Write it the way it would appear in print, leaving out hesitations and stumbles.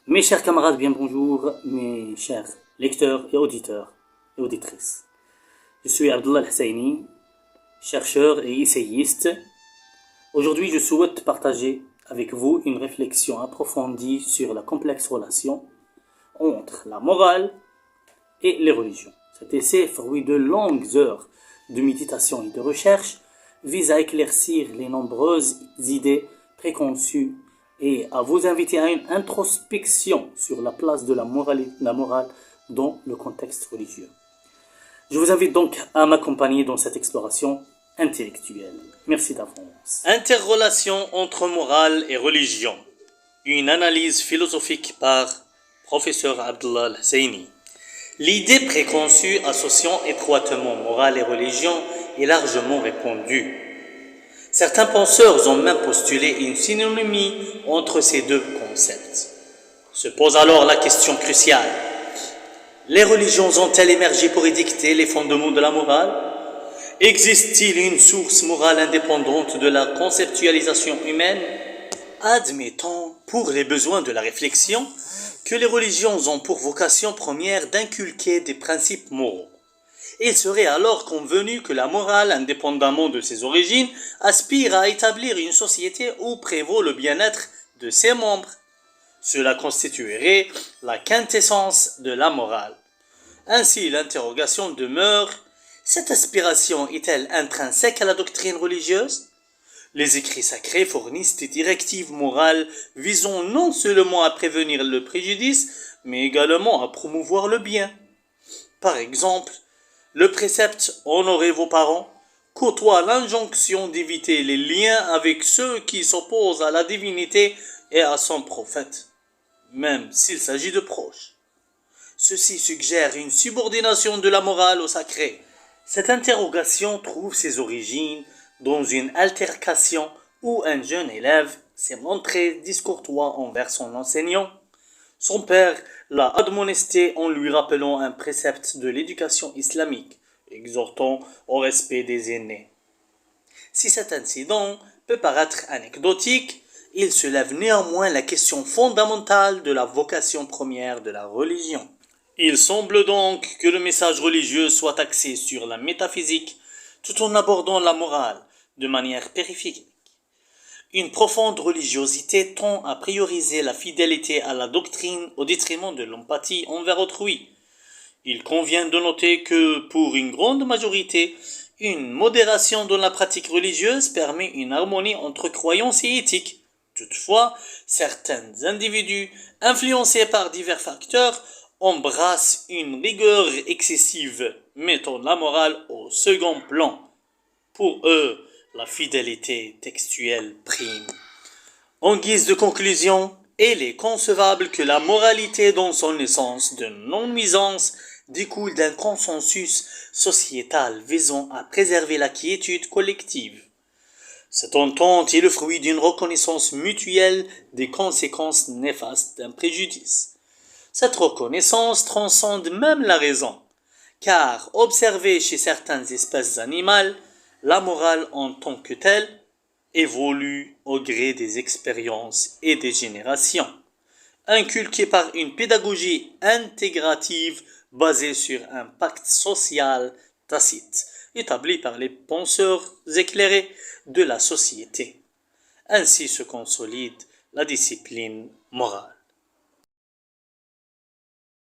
Mes chers camarades, bien bonjour, mes chers lecteurs et auditeurs et auditrices. Je suis Abdullah Al-Husseini, chercheur et essayiste. Aujourd'hui, je souhaite partager avec vous une réflexion approfondie sur la complexe relation entre la morale et les religions. Cet essai, fruit de longues heures de méditation et de recherche, vise à éclaircir les nombreuses idées préconçues et à vous inviter à une introspection sur la place de la morale dans le contexte religieux. Je vous invite donc à m'accompagner dans cette exploration intellectuelle. Merci d'avance. Interrelation entre morale et religion. Une analyse philosophique par professeur Abdullah Al-Husseini. L'idée préconçue associant étroitement morale et religion est largement répandue. Certains penseurs ont même postulé une synonymie entre ces deux concepts. Se pose alors la question cruciale. Les religions ont-elles émergé pour édicter les fondements de la morale? Existe-t-il une source morale indépendante de la conceptualisation humaine? Admettons, pour les besoins de la réflexion, que les religions ont pour vocation première d'inculquer des principes moraux. Il serait alors convenu que la morale, indépendamment de ses origines, aspire à établir une société où prévaut le bien-être de ses membres. Cela constituerait la quintessence de la morale. Ainsi, l'interrogation demeure, cette aspiration est-elle intrinsèque à la doctrine religieuse? Les écrits sacrés fournissent des directives morales visant non seulement à prévenir le préjudice, mais également à promouvoir le bien. Par exemple, le précepte « Honorez vos parents » côtoie l'injonction d'éviter les liens avec ceux qui s'opposent à la divinité et à son prophète, même s'il s'agit de proches. Ceci suggère une subordination de la morale au sacré. Cette interrogation trouve ses origines dans une altercation où un jeune élève s'est montré discourtois envers son enseignant. Son père l'a admonesté en lui rappelant un précepte de l'éducation islamique, exhortant au respect des aînés. Si cet incident peut paraître anecdotique, il soulève néanmoins la question fondamentale de la vocation première de la religion. Il semble donc que le message religieux soit axé sur la métaphysique tout en abordant la morale de manière périphérique. Une profonde religiosité tend à prioriser la fidélité à la doctrine au détriment de l'empathie envers autrui. Il convient de noter que, pour une grande majorité, une modération dans la pratique religieuse permet une harmonie entre croyance et éthique. Toutefois, certains individus, influencés par divers facteurs, embrassent une rigueur excessive, mettant la morale au second plan. Pour eux, la fidélité textuelle prime. En guise de conclusion, il est concevable que la moralité dans son essence de non-nuisance découle d'un consensus sociétal visant à préserver la quiétude collective. Cette entente est le fruit d'une reconnaissance mutuelle des conséquences néfastes d'un préjudice. Cette reconnaissance transcende même la raison, car observée chez certaines espèces animales, la morale en tant que telle évolue au gré des expériences et des générations, inculquée par une pédagogie intégrative basée sur un pacte social tacite, établi par les penseurs éclairés de la société. Ainsi se consolide la discipline morale.